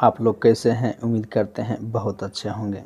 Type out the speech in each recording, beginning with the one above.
आप लोग कैसे हैं? उम्मीद करते हैं बहुत अच्छे होंगे।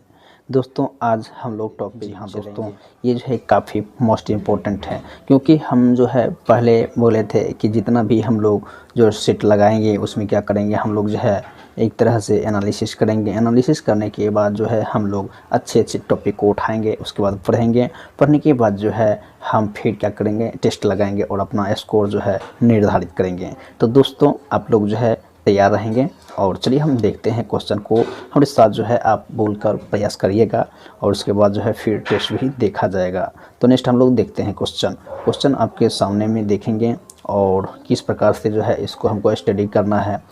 दोस्तों आज हम लोग टॉपिक हाँ दोस्तों ये जो है काफ़ी मोस्ट इम्पोर्टेंट है, क्योंकि हम जो है पहले बोले थे कि जितना भी हम लोग जो सेट लगाएंगे उसमें क्या करेंगे, हम लोग जो है एक तरह से एनालिसिस करेंगे। एनालिसिस करने के बाद जो है हम लोग अच्छे अच्छे टॉपिक को उठाएंगे, उसके बाद पढ़ेंगे। पढ़ने के बाद जो है हम फिर क्या करेंगे, टेस्ट लगाएंगे और अपना स्कोर जो है निर्धारित करेंगे। तो दोस्तों आप लोग जो है तैयार रहेंगे और चलिए हम देखते हैं क्वेश्चन को। हमारे साथ जो है आप बोलकर प्रयास करिएगा और उसके बाद जो है फिर टेस्ट भी देखा जाएगा। तो नेक्स्ट हम लोग देखते हैं क्वेश्चन आपके सामने में देखेंगे और किस प्रकार से जो है इसको हमको स्टडी करना है।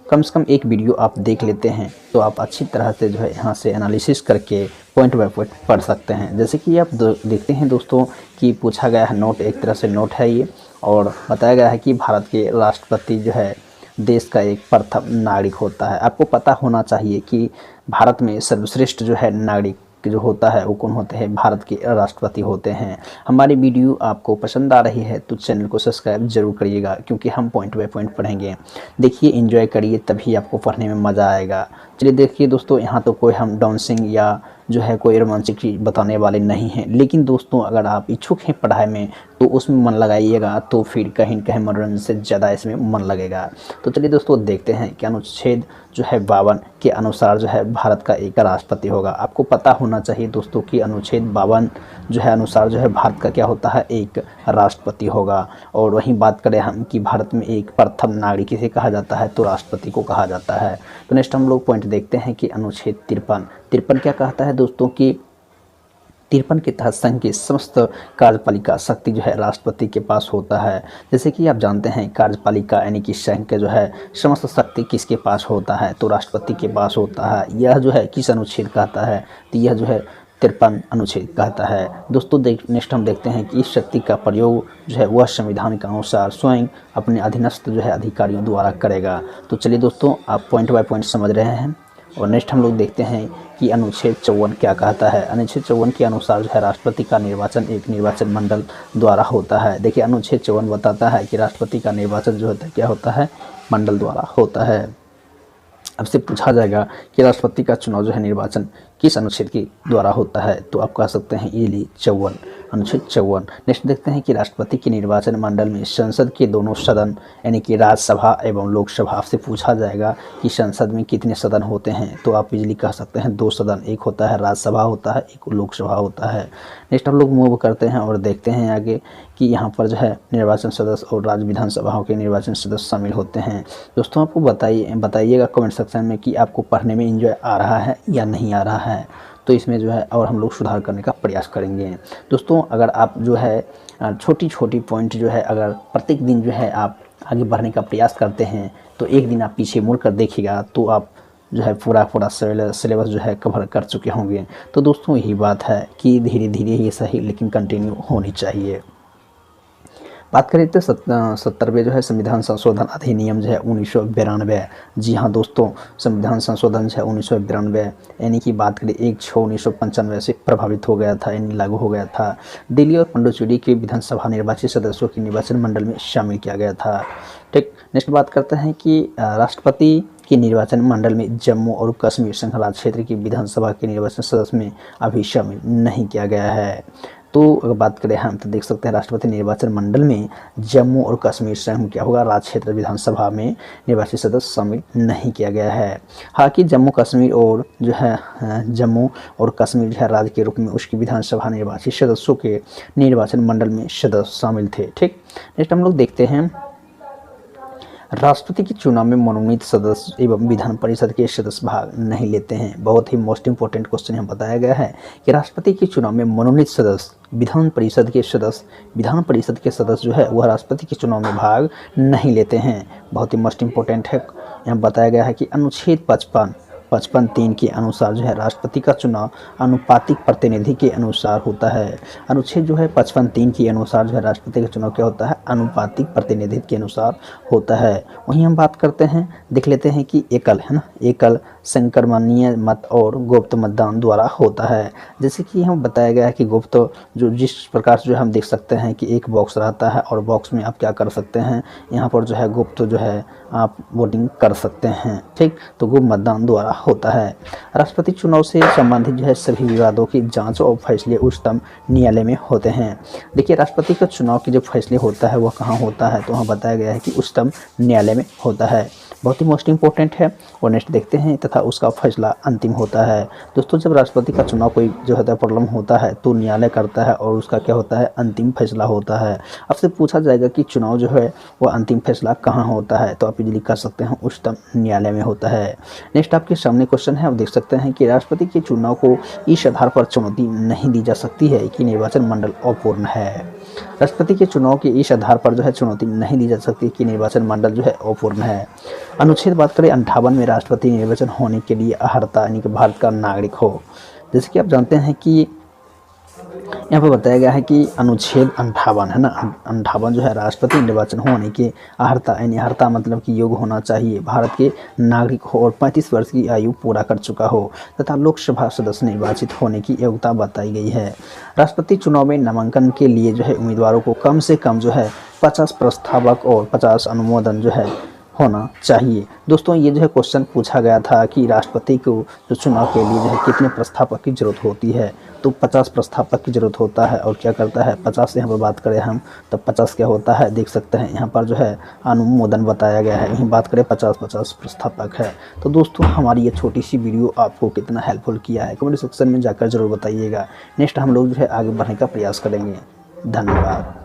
कम से कम एक वीडियो आप देख लेते हैं तो आप अच्छी तरह से जो है यहाँ से एनालिसिस करके पॉइंट बाय पॉइंट पढ़ सकते हैं। जैसे कि आप देखते हैं दोस्तों कि पूछा गया है नोट, एक तरह से नोट है ये, और बताया गया है कि भारत के राष्ट्रपति जो है देश का एक प्रथम नागरिक होता है। आपको पता होना चाहिए कि भारत में सर्वश्रेष्ठ जो है नागरिक जो होता है वो कौन होते हैं, भारत के राष्ट्रपति होते हैं। हमारी वीडियो आपको पसंद आ रही है तो चैनल को सब्सक्राइब जरूर करिएगा, क्योंकि हम पॉइंट बाय पॉइंट पढ़ेंगे। देखिए एंजॉय करिए, तभी आपको पढ़ने में मज़ा आएगा। चलिए देखिए दोस्तों, यहाँ तो कोई हम डांसिंग या जो है कोई रोमांचिक चीज़ बताने वाले नहीं हैं, लेकिन दोस्तों अगर आप इच्छुक हैं पढ़ाई में तो उसमें मन लगाइएगा, तो फिर कहीं न कहीं मनोरंजन से ज़्यादा इसमें मन लगेगा। तो चलिए दोस्तों देखते हैं कि अनुच्छेद जो है 52 के अनुसार जो है भारत का एक राष्ट्रपति होगा। आपको पता होना चाहिए दोस्तों कि अनुच्छेद 52 जो है अनुसार जो है भारत का क्या होता है, एक राष्ट्रपति होगा। और वहीं बात करें हम कि भारत में एक प्रथम नागरिक किसे कहा जाता है, तो राष्ट्रपति को कहा जाता है। तो नेक्स्ट हम लोग पॉइंट देखते हैं कि अनुच्छेद 53 क्या कहता है दोस्तों कि 53 के तहत संघ की समस्त कार्यपालिका शक्ति जो है राष्ट्रपति के पास होता है। जैसे कि आप जानते हैं कार्यपालिका यानी कि संघ के जो है समस्त शक्ति किसके पास होता है, तो राष्ट्रपति के पास होता है। यह जो है किस अनुच्छेद कहता है, तो यह जो है 53 अनुच्छेद कहता है। दोस्तों नेक्स्ट हम देखते हैं कि इस शक्ति का प्रयोग जो है वह संविधान के अनुसार स्वयं अपने अधीनस्थ जो है अधिकारियों द्वारा करेगा। तो चलिए दोस्तों आप पॉइंट बाय पॉइंट समझ रहे हैं। और नेक्स्ट हम लोग देखते हैं कि अनुच्छेद 54 क्या कहता है। अनुच्छेद 54 के अनुसार जो है राष्ट्रपति का निर्वाचन एक निर्वाचन मंडल द्वारा होता है। देखिए अनुच्छेद 54 बताता है कि राष्ट्रपति का निर्वाचन जो होता है क्या होता है, मंडल द्वारा होता है। अब से पूछा जाएगा कि राष्ट्रपति का चुनाव जो है निर्वाचन किस अनुच्छेद के द्वारा होता है, तो आप कह सकते हैं इजीली 54, अनुच्छेद 54। नेक्स्ट देखते हैं कि राष्ट्रपति के निर्वाचन मंडल में संसद के दोनों सदन यानी कि राज्यसभा एवं लोकसभा। आपसे पूछा जाएगा कि संसद में कितने सदन होते हैं, तो आप इजीली कह सकते हैं 2 सदन, एक होता है राज्यसभा होता है, एक लोकसभा होता है। नेक्स्ट हम लोग मूव करते हैं और देखते हैं आगे कि यहाँ पर जो है निर्वाचन सदस्य और राज्य विधानसभाओं के निर्वाचन सदस्य शामिल होते हैं। दोस्तों आपको बताइएगा कमेंट सेक्शन में कि आपको पढ़ने में एंजॉय आ रहा है या नहीं आ रहा है, तो इसमें जो है और हम लोग सुधार करने का प्रयास करेंगे। दोस्तों अगर आप जो है छोटी छोटी पॉइंट जो है अगर प्रत्येक दिन जो है आप आगे बढ़ने का प्रयास करते हैं, तो एक दिन आप पीछे मुड़ कर देखिएगा तो आप जो है पूरा सिलेबस जो है कवर कर चुके होंगे। तो दोस्तों यही बात है कि धीरे धीरे ही सही लेकिन कंटिन्यू होनी चाहिए। बात करें तो 70वें जो है संविधान संशोधन अधिनियम जो है 1992। जी हाँ दोस्तों, संविधान संशोधन जो है 1992 यानी कि बात करें 1/6/1995 से प्रभावित हो गया था, यानी लागू हो गया था। दिल्ली और पुडुचेरी के विधानसभा निर्वाचित सदस्यों के निर्वाचन मंडल में शामिल किया गया था। ठीक, नेक्स्ट बात करते हैं कि राष्ट्रपति के निर्वाचन मंडल में जम्मू और कश्मीर संघ राज्य क्षेत्र की विधानसभा के निर्वाचन सदस्य में अभी शामिल नहीं किया गया है। तो अगर बात करें हम तो देख सकते हैं राष्ट्रपति निर्वाचन मंडल में जम्मू और कश्मीर संघ क्या होगा, राज्य क्षेत्र विधानसभा में निर्वाचित सदस्य शामिल नहीं किया गया है। हालांकि जम्मू और कश्मीर जो है राज्य के रूप में उसकी विधानसभा निर्वाचित सदस्यों के निर्वाचन मंडल में सदस्य शामिल थे। ठीक, नेक्स्ट हम लोग देखते हैं राष्ट्रपति के चुनाव में मनोनीत सदस्य एवं विधान परिषद के सदस्य भाग नहीं लेते हैं। बहुत ही मोस्ट इंपोर्टेंट क्वेश्चन यहाँ बताया गया है कि राष्ट्रपति के चुनाव में मनोनीत सदस्य विधान परिषद के सदस्य जो है वह राष्ट्रपति के चुनाव में भाग नहीं लेते हैं। बहुत ही मोस्ट इंपोर्टेंट है। यहाँ बताया गया है कि अनुच्छेद 55(3) के अनुसार जो है राष्ट्रपति का चुनाव अनुपातिक प्रतिनिधि के अनुसार होता है। अनुच्छेद जो है 55(3) के अनुसार जो है राष्ट्रपति का चुनाव क्या होता है, अनुपातिक प्रतिनिधित्व के अनुसार होता है। वहीं हम बात करते हैं, देख लेते हैं कि एकल संक्रमणीय मत और गुप्त मतदान द्वारा होता है। जैसे कि हम बताया गया है कि गुप्त जो जिस प्रकार से जो हम देख सकते हैं कि एक बॉक्स रहता है और बॉक्स में आप क्या कर सकते हैं, यहाँ पर जो है गुप्त जो है आप वोटिंग कर सकते हैं। ठीक, तो वो मतदान द्वारा होता है। राष्ट्रपति चुनाव से संबंधित जो है सभी विवादों की जांच और फैसले उच्चतम न्यायालय में होते हैं। देखिए, राष्ट्रपति का चुनाव के जो फैसले होता है वह कहाँ होता है, तो वहाँ बताया गया है कि उच्चतम न्यायालय में होता है। बहुत ही मोस्ट इंपॉर्टेंट है। और नेक्स्ट देखते हैं, तथा उसका फैसला अंतिम होता है। दोस्तों, जब राष्ट्रपति का चुनाव कोई जो है प्रॉब्लम होता है तो न्यायालय करता है और उसका क्या होता है, अंतिम फैसला होता है। आपसे पूछा जाएगा कि चुनाव जो है वह अंतिम फैसला कहाँ होता है, तो आप इजीली कर सकते हैं उच्चतम न्यायालय में होता है। नेक्स्ट आपके सामने क्वेश्चन है, आप देख सकते हैं कि राष्ट्रपति के चुनाव को इस आधार पर चुनौती नहीं दी जा सकती है कि निर्वाचन मंडल अपूर्ण है। राष्ट्रपति के चुनाव के इस आधार पर जो है चुनौती नहीं दी जा सकती कि निर्वाचन मंडल जो है अपूर्ण है। अनुच्छेद बात करें 58 में, राष्ट्रपति निर्वाचन होने के लिए अर्हता यानी कि भारत का नागरिक हो। जैसे कि आप जानते हैं कि यहाँ पर बताया गया है कि अनुच्छेद 58 है ना, 58 जो है राष्ट्रपति निर्वाचन होने के अर्हता यानी अर्हता मतलब कि योग्य होना चाहिए, भारत के नागरिक हो और 35 वर्ष की आयु पूरा कर चुका हो तथा लोकसभा सदस्य निर्वाचित होने की योग्यता बताई गई है। राष्ट्रपति चुनाव में नामांकन के लिए जो है उम्मीदवारों को कम से कम जो है 50 प्रस्तावक और 50 अनुमोदन जो है होना चाहिए। दोस्तों, ये जो है क्वेश्चन पूछा गया था कि राष्ट्रपति को जो चुनाव के लिए जो है कितने प्रस्तावक की जरूरत होती है, तो 50 प्रस्तावक की जरूरत होता है। और क्या करता है 50 से यहाँ पर बात करें हम तो 50 क्या होता है, देख सकते हैं यहाँ पर जो है अनुमोदन बताया गया है, वहीं बात करें 50 प्रस्तावक है। तो दोस्तों, हमारी ये छोटी सी वीडियो आपको कितना हेल्पफुल किया है कमेंट सेक्शन में जाकर जरूर बताइएगा। नेक्स्ट हम लोग जो है आगे बढ़ने का प्रयास करेंगे। धन्यवाद।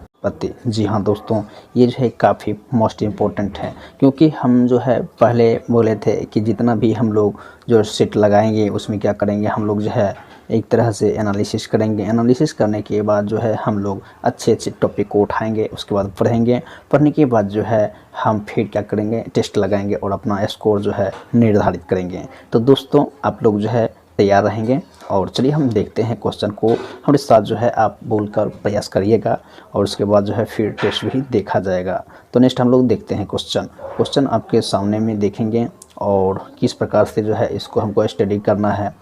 जी हाँ दोस्तों, ये जो है काफ़ी मोस्ट इम्पोर्टेंट है, क्योंकि हम जो है पहले बोले थे कि जितना भी हम लोग जो सेट लगाएंगे उसमें क्या करेंगे, हम लोग जो है एक तरह से एनालिसिस करेंगे। एनालिसिस करने के बाद जो है हम लोग अच्छे अच्छे टॉपिक को उठाएंगे, उसके बाद पढ़ेंगे। पढ़ने के बाद जो है हम फिर क्या करेंगे, टेस्ट लगाएंगे और अपना स्कोर जो है निर्धारित करेंगे। तो दोस्तों, आप लोग जो है तैयार रहेंगे। और चलिए हम देखते हैं क्वेश्चन को, हमारे साथ जो है आप बोलकर प्रयास करिएगा और उसके बाद जो है फिर टेस्ट भी देखा जाएगा। तो नेक्स्ट हम लोग देखते हैं क्वेश्चन आपके सामने में देखेंगे और किस प्रकार से जो है इसको हमको स्टडी करना है।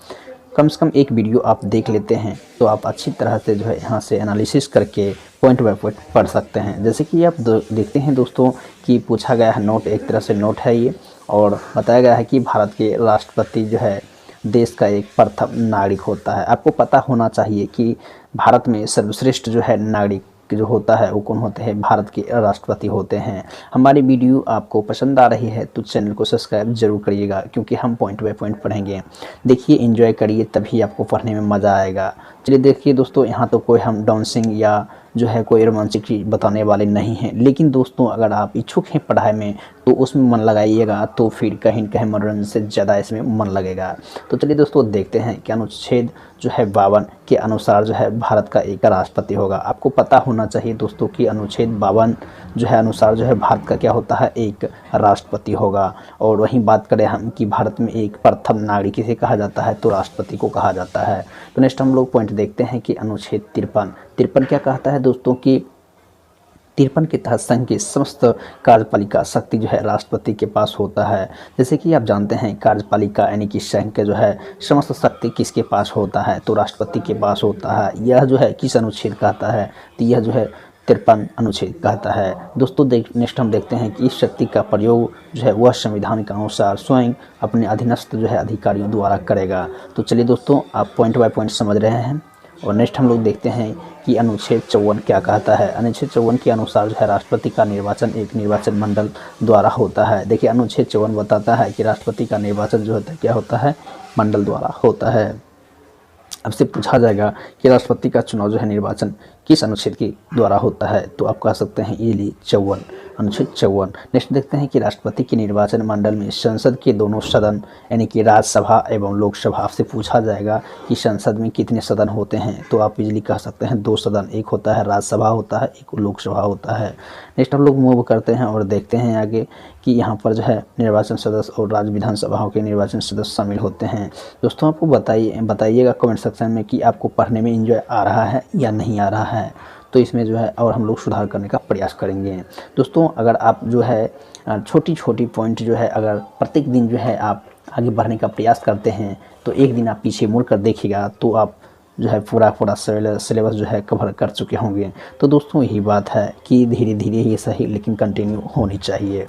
कम से कम एक वीडियो आप देख लेते हैं तो आप अच्छी तरह से जो है यहाँ से एनालिसिस करके पॉइंट बाय पॉइंट पढ़ सकते हैं। जैसे कि आप देखते हैं दोस्तों कि पूछा गया है नोट, एक तरह से नोट है ये, और बताया गया है कि भारत के राष्ट्रपति जो है देश का एक प्रथम नागरिक होता है। आपको पता होना चाहिए कि भारत में सर्वश्रेष्ठ जो है नागरिक जो होता है वो कौन होते हैं, भारत के राष्ट्रपति होते हैं। हमारी वीडियो आपको पसंद आ रही है तो चैनल को सब्सक्राइब जरूर करिएगा, क्योंकि हम पॉइंट बाय पॉइंट पढ़ेंगे। देखिए, एंजॉय करिए, तभी आपको पढ़ने में मज़ा आएगा। चलिए देखिए दोस्तों, यहाँ तो कोई हम डांसिंग या जो है कोई रोमांचिक चीज़ बताने वाले नहीं हैं, लेकिन दोस्तों अगर आप इच्छुक हैं पढ़ाई में तो उसमें मन लगाइएगा, तो फिर कहीं कहीं मनोरंजन से ज़्यादा इसमें मन लगेगा। तो चलिए दोस्तों देखते हैं कि अनुच्छेद जो है 52 के अनुसार जो है भारत का एक राष्ट्रपति होगा। आपको पता होना चाहिए दोस्तों कि अनुच्छेद 52 जो है अनुसार जो है भारत का क्या होता है, एक राष्ट्रपति होगा। और वहीं बात करें हम कि भारत में एक प्रथम नागरिक किसे कहा जाता है, तो राष्ट्रपति को कहा जाता है। तो नेक्स्ट हम लोग पॉइंट देखते हैं कि अनुच्छेद 53 क्या कहता है दोस्तों कि 53 के तहत संघ की समस्त कार्यपालिका शक्ति जो है राष्ट्रपति के पास होता है। जैसे कि आप जानते हैं कार्यपालिका यानी कि संघ के जो है समस्त शक्ति किसके पास होता है, तो राष्ट्रपति के पास होता है। यह जो है किस अनुच्छेद कहता है, तो यह जो है 53 अनुच्छेद कहता है। दोस्तों नेक्स्ट हम देखते हैं कि इस शक्ति का प्रयोग जो है वह संविधान के अनुसार स्वयं अपने अधीनस्थ जो है अधिकारियों द्वारा करेगा। तो चलिए दोस्तों, आप पॉइंट बाय पॉइंट समझ रहे हैं। और नेक्स्ट हम लोग देखते हैं कि अनुच्छेद 54 क्या कहता है। अनुच्छेद 54 के अनुसार जो है राष्ट्रपति का निर्वाचन एक निर्वाचन मंडल द्वारा होता है। देखिए, अनुच्छेद 54 बताता है कि राष्ट्रपति का निर्वाचन जो होता है क्या होता है, मंडल द्वारा होता है। आपसे पूछा जाएगा कि राष्ट्रपति का चुनाव जो है निर्वाचन किस अनुच्छेद के द्वारा होता है, तो आप कह सकते हैं इजीली 54, अनुच्छेद 54। नेक्स्ट देखते हैं कि राष्ट्रपति के निर्वाचन मंडल में संसद के दोनों सदन यानी कि राज्यसभा एवं लोकसभा। आपसे पूछा जाएगा कि संसद में कितने सदन होते हैं, तो आप इजीली कह सकते हैं 2 सदन, एक होता है राज्यसभा होता है, एक लोकसभा होता है। नेक्स्ट हम लोग मूव करते हैं और देखते हैं आगे कि यहाँ पर जो है निर्वाचन सदस्य और राज्य विधानसभाओं के निर्वाचन सदस्य शामिल होते हैं। दोस्तों आपको बताइएगा कमेंट सेक्शन में कि आपको पढ़ने में एंजॉय आ रहा है या नहीं आ रहा है, तो इसमें जो है और हम लोग सुधार करने का प्रयास करेंगे। दोस्तों अगर आप जो है छोटी छोटी पॉइंट जो है अगर प्रत्येक दिन जो है आप आगे बढ़ने का प्रयास करते हैं, तो एक दिन आप पीछे मुड़ कर देखिएगा तो आप जो है पूरा सिलेबस जो है कवर कर चुके होंगे। तो दोस्तों यही बात है कि धीरे धीरे ये सही लेकिन कंटिन्यू होनी चाहिए।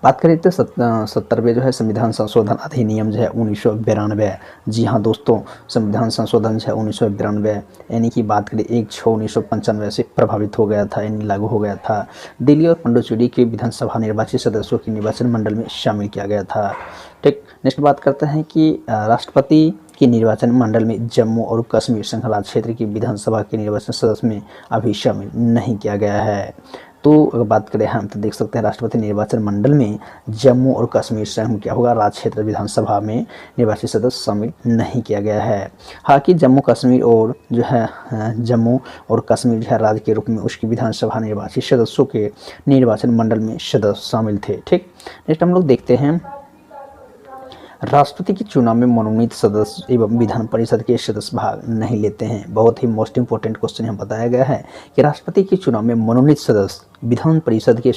बात करें तो 70वें जो है संविधान संशोधन अधिनियम जो है 1992। जी हाँ दोस्तों, संविधान संशोधन जो है 1992 यानी कि बात करें 1/6/1995 से प्रभावित हो गया था, यानी लागू हो गया था। दिल्ली और पुडुचेरी के विधानसभा निर्वाचित सदस्यों के निर्वाचन मंडल में शामिल किया गया था। ठीक, नेक्स्ट बात करते हैं कि राष्ट्रपति के निर्वाचन मंडल में जम्मू और कश्मीर संघ राज्य क्षेत्र की विधानसभा के निर्वाचन सदस्य में अभी शामिल नहीं किया गया है। तो अगर बात करें हम तो देख सकते हैं राष्ट्रपति निर्वाचन मंडल में जम्मू और कश्मीर संघ क्या होगा, राज्य क्षेत्र विधानसभा में निर्वाचित सदस्य शामिल नहीं किया गया है। हालांकि जम्मू कश्मीर और जो है जम्मू और कश्मीर जो है राज्य के रूप में उसकी विधानसभा निर्वाचित सदस्यों के निर्वाचन मंडल में सदस्य शामिल थे। ठीक, नेक्स्ट हम लोग देखते हैं राष्ट्रपति के चुनाव में मनोनीत सदस्य एवं विधान परिषद के सदस्य भाग नहीं लेते हैं। बहुत ही मोस्ट इंपोर्टेंट क्वेश्चन यहाँ बताया गया है कि राष्ट्रपति के चुनाव में मनोनीत सदस्य विधान परिषद के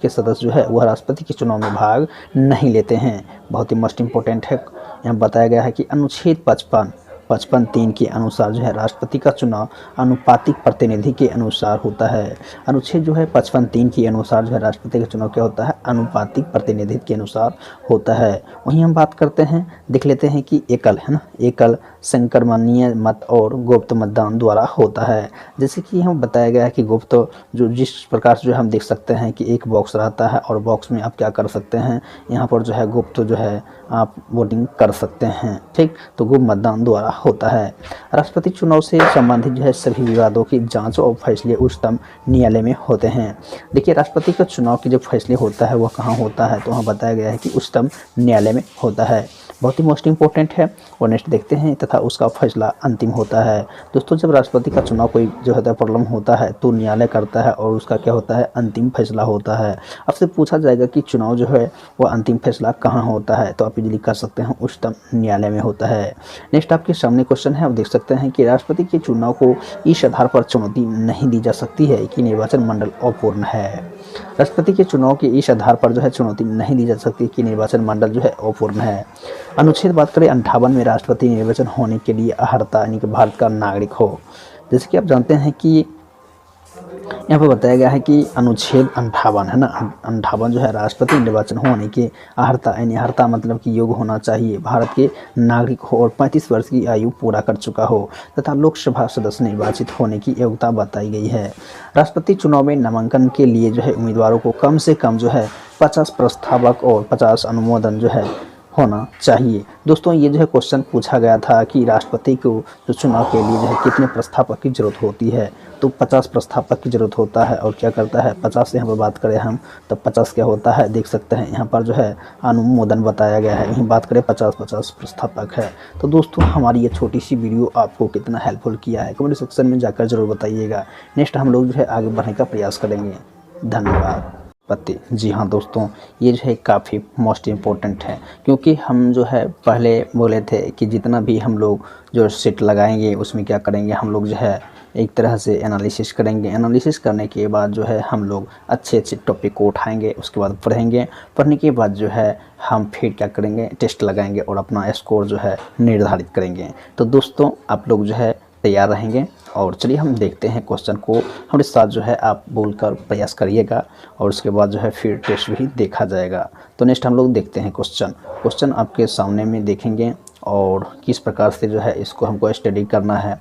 सदस्य जो है वह राष्ट्रपति के चुनाव में भाग नहीं लेते हैं। बहुत ही मोस्ट इंपोर्टेंट है, यहाँ बताया गया है कि अनुच्छेद 55(3) के अनुसार जो है राष्ट्रपति का चुनाव अनुपातिक प्रतिनिधि के अनुसार होता है। अनुच्छेद जो है 55(3) के अनुसार जो है राष्ट्रपति का चुनाव क्या होता है, अनुपातिक प्रतिनिधि के अनुसार होता है। वहीं हम बात करते हैं, देख लेते हैं कि एकल है ना, एकल संक्रमणीय मत और गुप्त मतदान द्वारा होता है। जैसे कि हम बताया गया है कि गुप्त जो जिस प्रकार से जो हम देख सकते हैं कि एक बॉक्स रहता है और बॉक्स में आप क्या कर सकते हैं, यहाँ पर जो है गुप्त जो है आप वोटिंग कर सकते हैं। ठीक, तो गुप्त मतदान द्वारा होता है। राष्ट्रपति चुनाव से संबंधित जो है सभी विवादों की जांच और फैसले उच्चतम न्यायालय में होते हैं। देखिए राष्ट्रपति का चुनाव के जो फैसले होता है वह कहाँ होता है, तो वहाँ बताया गया है कि उच्चतम न्यायालय में होता है। बहुत ही मोस्ट इंपॉर्टेंट है। और नेक्स्ट देखते हैं, तथा उसका फैसला अंतिम होता है। दोस्तों जब राष्ट्रपति का चुनाव कोई जो है प्रॉब्लम होता है तो न्यायालय करता है और उसका क्या होता है, अंतिम फैसला होता है। आपसे पूछा जाएगा कि चुनाव जो है वह अंतिम फैसला कहाँ होता है, तो आप इजीली कर सकते हैं उच्चतम न्यायालय में होता है। नेक्स्ट आपके सामने क्वेश्चन है, आप देख सकते हैं कि राष्ट्रपति के चुनाव को इस आधार पर चुनौती नहीं दी जा सकती है कि निर्वाचन मंडल अपूर्ण है। राष्ट्रपति के चुनाव के इस आधार पर जो है चुनौती नहीं दी जा सकती कि निर्वाचन मंडल जो है अपूर्ण है। अनुच्छेद बात करें 58 में राष्ट्रपति निर्वाचन होने के लिए अर्हता यानी कि भारत का नागरिक हो। जैसे कि आप जानते हैं कि यहाँ पर बताया गया है कि अनुच्छेद 58 है ना, 58 जो है राष्ट्रपति निर्वाचन होने के अर्हता यानी अर्हता मतलब कि योग्य होना चाहिए, भारत के नागरिक हो और 35 वर्ष की आयु पूरा कर चुका हो तथा लोकसभा सदस्य निर्वाचित होने की योग्यता बताई गई है। राष्ट्रपति चुनाव में नामांकन के लिए जो है उम्मीदवारों को कम से कम जो है 50 प्रस्तावक और 50 अनुमोदन जो है होना चाहिए। दोस्तों ये जो है क्वेश्चन पूछा गया था कि राष्ट्रपति को जो चुनाव के लिए जो है कितने प्रस्तावक की जरूरत होती है, तो 50 प्रस्तावक की जरूरत होता है। और क्या करता है 50 से यहाँ पर बात करें हम तो 50 क्या होता है, देख सकते हैं यहाँ पर जो है अनुमोदन बताया गया है। वहीं बात करें 50 प्रस्तावक है। तो दोस्तों हमारी ये छोटी सी वीडियो आपको कितना हेल्पफुल किया है कमेंट सेक्शन में जाकर जरूर बताइएगा। नेक्स्ट हम लोग जो है आगे बढ़ने का प्रयास करेंगे। धन्यवाद। जी हाँ दोस्तों, ये जो है काफ़ी मोस्ट इम्पोर्टेंट है क्योंकि हम जो है पहले बोले थे कि जितना भी हम लोग जो सेट लगाएंगे उसमें क्या करेंगे, हम लोग जो है एक तरह से एनालिसिस करेंगे। एनालिसिस करने के बाद जो है हम लोग अच्छे अच्छे टॉपिक को उठाएंगे, उसके बाद पढ़ेंगे। पढ़ने के बाद जो है हम फिर क्या करेंगे, टेस्ट लगाएंगे और अपना स्कोर जो है निर्धारित करेंगे। तो दोस्तों आप लोग जो है तैयार रहेंगे। और चलिए हम देखते हैं क्वेश्चन को, हमारे साथ जो है आप बोलकर प्रयास करिएगा और उसके बाद जो है फिर टेस्ट भी देखा जाएगा। तो नेक्स्ट हम लोग देखते हैं क्वेश्चन आपके सामने में देखेंगे और किस प्रकार से जो है इसको हमको स्टडी करना है।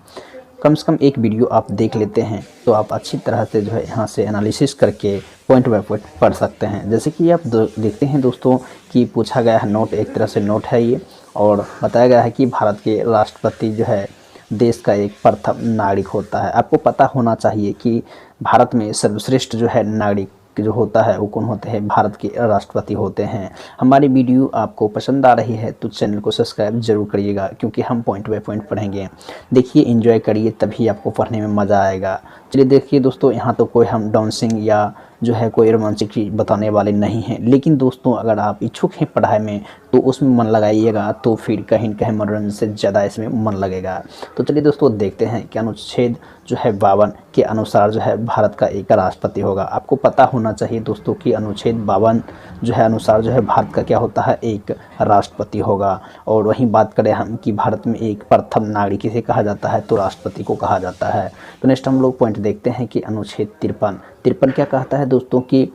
कम से कम एक वीडियो आप देख लेते हैं तो आप अच्छी तरह से जो है यहाँ से एनालिसिस करके पॉइंट बाय पॉइंट पढ़ सकते हैं। जैसे कि आप देखते हैं दोस्तों कि पूछा गया है नोट, एक तरह से नोट है ये, और बताया गया है कि भारत के राष्ट्रपति जो है देश का एक प्रथम नागरिक होता है। आपको पता होना चाहिए कि भारत में सर्वश्रेष्ठ जो है नागरिक जो होता है वो कौन होते हैं, भारत के राष्ट्रपति होते हैं। हमारी वीडियो आपको पसंद आ रही है तो चैनल को सब्सक्राइब जरूर करिएगा क्योंकि हम पॉइंट बाय पॉइंट पढ़ेंगे। देखिए एंजॉय करिए तभी आपको पढ़ने में मज़ा आएगा। चलिए देखिए दोस्तों, यहाँ तो कोई हम डांसिंग या जो है कोई रोमांचिक चीज़ बताने वाले नहीं हैं, लेकिन दोस्तों अगर आप इच्छुक हैं पढ़ाई में तो उसमें मन लगाइएगा तो फिर कहीं न कहीं मनोरंजन से ज़्यादा इसमें मन लगेगा। तो चलिए दोस्तों देखते हैं कि अनुच्छेद जो है 52 के अनुसार जो है भारत का एक राष्ट्रपति होगा। आपको पता होना चाहिए दोस्तों कि अनुच्छेद 52 जो है अनुसार जो है भारत का क्या होता है, एक राष्ट्रपति होगा। और वहीं बात करें हम कि भारत में एक प्रथम नागरिक किसे कहा जाता है, तो राष्ट्रपति को कहा जाता है। तो नेक्स्ट हम लोग पॉइंट देखते हैं कि अनुच्छेद 53 क्या कहता है दोस्तों कि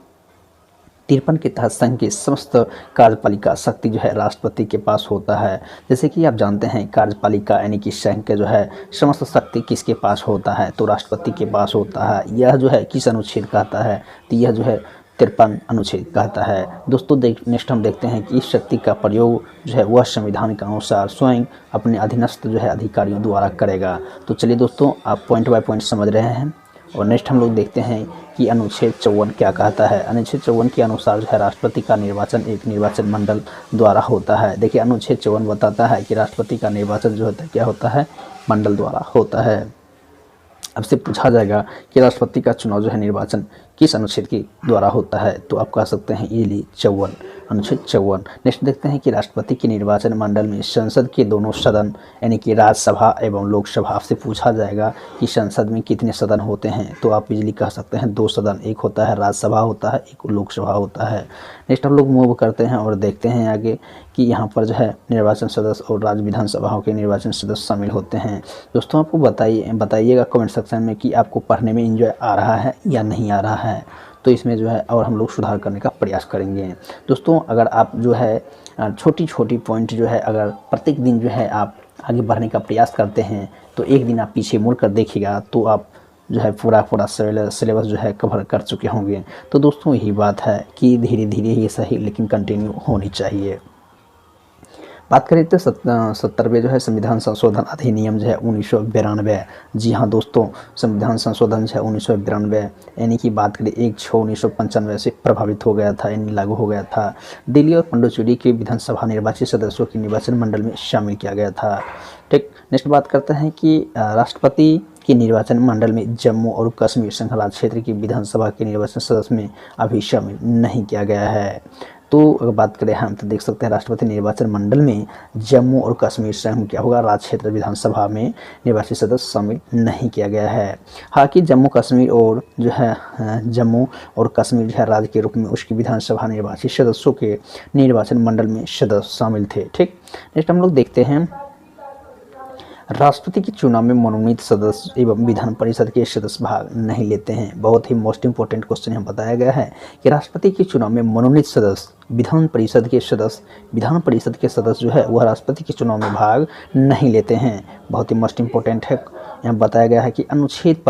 53 के तहत संघ की समस्त कार्यपालिका शक्ति जो है राष्ट्रपति के पास होता है। जैसे कि आप जानते हैं कार्यपालिका यानी कि संघ के जो है समस्त शक्ति किसके पास होता है, तो राष्ट्रपति के पास होता है। यह जो है किस अनुच्छेद कहता है, तो यह जो है 53 अनुच्छेद कहता है। दोस्तों नेक्स्ट हम देखते हैं कि इस शक्ति का प्रयोग जो है वह संविधान के अनुसार स्वयं अपने अधीनस्थ जो है अधिकारियों द्वारा करेगा। तो चलिए दोस्तों, आप पॉइंट बाय पॉइंट समझ रहे हैं। और नेक्स्ट हम लोग देखते हैं कि अनुच्छेद 54 क्या कहता है। अनुच्छेद 54 के अनुसार जो है राष्ट्रपति का निर्वाचन एक निर्वाचन मंडल द्वारा होता है। देखिए अनुच्छेद 54 बताता है कि राष्ट्रपति का निर्वाचन जो होता है क्या होता है, मंडल द्वारा होता है। अब से पूछा जाएगा कि राष्ट्रपति का चुनाव जो है निर्वाचन किस अनुच्छेद के द्वारा होता है, तो आप कह सकते हैं इजीली 54, अनुच्छेद 54। नेक्स्ट देखते हैं कि राष्ट्रपति के निर्वाचन मंडल में संसद के दोनों सदन यानी कि राज्यसभा एवं लोकसभा। आपसे पूछा जाएगा कि संसद में कितने सदन होते हैं, तो आप इजीली कह सकते हैं 2 सदन, एक होता है राज्यसभा होता है, एक लोकसभा होता है। नेक्स्ट हम लोग मूव करते हैं और देखते हैं आगे कि यहाँ पर जो है निर्वाचन सदस्य और राज्य विधानसभाओं के निर्वाचन सदस्य शामिल होते हैं। दोस्तों आपको बताइएगा कमेंट सेक्शन में कि आपको पढ़ने में एंजॉय आ रहा है या नहीं आ रहा है, तो इसमें जो है और हम लोग सुधार करने का प्रयास करेंगे। दोस्तों अगर आप जो है छोटी छोटी पॉइंट जो है अगर प्रत्येक दिन जो है आप आगे बढ़ने का प्रयास करते हैं, तो एक दिन आप पीछे मुड़ कर देखिएगा तो आप जो है पूरा सिलेबस जो है कवर कर चुके होंगे। तो दोस्तों यही बात है कि धीरे धीरे ही सही लेकिन कंटिन्यू होनी चाहिए। बात करें तो 70वें जो है संविधान संशोधन अधिनियम जो है 1992। जी हाँ दोस्तों, संविधान संशोधन जो है 1992 यानी कि बात करें 1/6/1995 से प्रभावित हो गया था, यानी लागू हो गया था। दिल्ली और पुडुचेरी के विधानसभा निर्वाचित सदस्यों के निर्वाचन मंडल में शामिल किया गया था। ठीक, नेक्स्ट बात करते हैं कि राष्ट्रपति के निर्वाचन मंडल में जम्मू और कश्मीर संघ राज्य क्षेत्र की विधानसभा के निर्वाचन सदस्य में अभी शामिल नहीं किया गया है। तो अगर बात करें हम तो देख सकते हैं राष्ट्रपति निर्वाचन मंडल में जम्मू और कश्मीर संघ क्या होगा, राज्य क्षेत्र विधानसभा में निर्वाचित सदस्य शामिल नहीं किया गया है। हालांकि जम्मू कश्मीर और जो है जम्मू और कश्मीर जो है राज्य के रूप में उसकी विधानसभा निर्वाचित सदस्यों के निर्वाचन मंडल में सदस्य शामिल थे। ठीक, नेक्स्ट हम लोग देखते हैं राष्ट्रपति के चुनाव में मनोनीत सदस्य एवं विधान परिषद के सदस्य भाग नहीं लेते हैं। बहुत ही मोस्ट इंपोर्टेंट क्वेश्चन यहाँ बताया गया है कि राष्ट्रपति के चुनाव में मनोनीत सदस्य विधान परिषद के सदस्य जो है वह राष्ट्रपति के चुनाव में भाग नहीं लेते हैं। बहुत ही मोस्ट इंपोर्टेंट है, यहाँ बताया गया है कि अनुच्छेद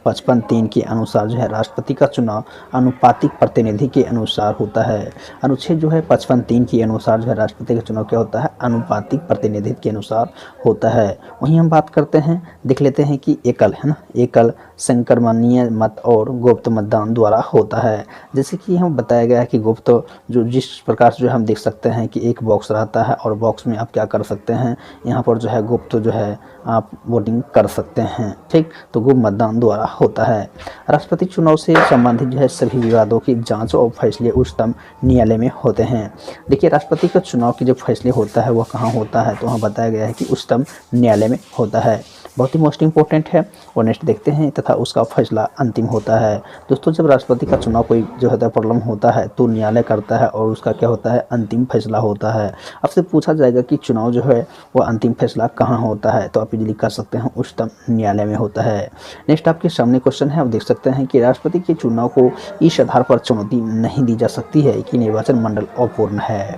55(3) के अनुसार जो है राष्ट्रपति का चुनाव अनुपातिक प्रतिनिधि के अनुसार होता है। अनुच्छेद जो है 55(3) के अनुसार जो है राष्ट्रपति का चुनाव क्या होता है, अनुपातिक प्रतिनिधित्व के अनुसार होता है। वहीं हम बात करते हैं, देख लेते हैं कि एकल संक्रमणीय मत और गुप्त मतदान द्वारा होता है। जैसे कि हम बताया गया है कि गुप्त जो जिस प्रकार से जो हम देख सकते हैं कि एक बॉक्स रहता है और बॉक्स में आप क्या कर सकते हैं, यहाँ पर जो है गुप्त जो है आप वोटिंग कर सकते हैं। ठीक, तो गुप्त मतदान द्वारा होता है। राष्ट्रपति चुनाव से संबंधित जो है सभी विवादों की जांच और फैसले उच्चतम न्यायालय में होते हैं। देखिए राष्ट्रपति का चुनाव के जो फैसले होता है वह कहाँ होता है, तो वहाँ बताया गया है कि उच्चतम न्यायालय में होता है। बहुत ही मोस्ट इंपॉर्टेंट है। और नेक्स्ट देखते हैं तथा उसका फैसला अंतिम होता है। दोस्तों जब राष्ट्रपति का चुनाव कोई जो है प्रॉब्लम होता है तो न्यायालय करता है और उसका क्या होता है, अंतिम फैसला होता है। आपसे पूछा जाएगा कि चुनाव जो है वह अंतिम फैसला कहाँ होता है, तो आप इजीली कर सकते हैं उच्चतम न्यायालय में होता है। नेक्स्ट आपके सामने क्वेश्चन है, आप देख सकते हैं कि राष्ट्रपति के चुनाव को इस आधार पर चुनौती नहीं दी जा सकती है कि निर्वाचन मंडल अपूर्ण है।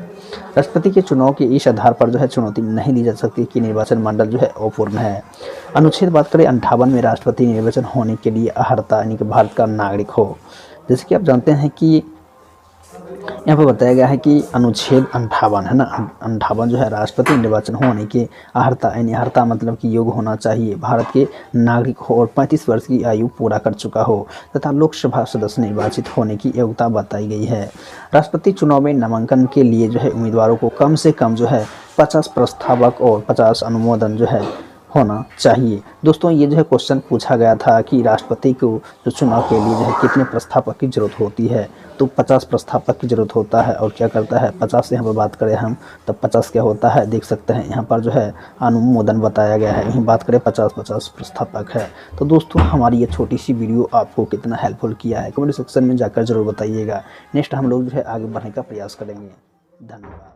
राष्ट्रपति के चुनाव के इस आधार पर जो है चुनौती नहीं दी जा सकती कि निर्वाचन मंडल जो है अपूर्ण है। अनुच्छेद बात करें 58 में राष्ट्रपति निर्वाचन होने के लिए अर्हता यानी कि भारत का नागरिक हो। जैसे कि आप जानते हैं कि यहाँ पर बताया गया है कि अनुच्छेद 58 है ना, 58 जो है राष्ट्रपति निर्वाचन होने के अर्हता यानी अर्हता मतलब कि योग्य होना चाहिए, भारत के नागरिक हो और 35 वर्ष की आयु पूरा कर चुका हो तथा लोकसभा सदस्य निर्वाचित होने की योग्यता बताई गई है। राष्ट्रपति चुनाव में नामांकन के लिए जो है उम्मीदवारों को कम से कम जो है 50 प्रस्तावक और 50 अनुमोदन जो है होना चाहिए। दोस्तों ये जो है क्वेश्चन पूछा गया था कि राष्ट्रपति को जो चुनाव के लिए जो है कितने प्रस्तावक की जरूरत होती है, तो 50 प्रस्तावक की जरूरत होता है। और क्या करता है 50 से यहाँ पर बात करें हम तो 50 क्या होता है, देख सकते हैं यहाँ पर जो है अनुमोदन बताया गया है, यहीं बात करें 50 प्रस्तावक है। तो दोस्तों हमारी ये छोटी सी वीडियो आपको कितना हेल्पफुल किया है कमेंट सेक्शन में जाकर जरूर बताइएगा। नेक्स्ट हम लोग जो है आगे बढ़ने का प्रयास करेंगे। धन्यवाद।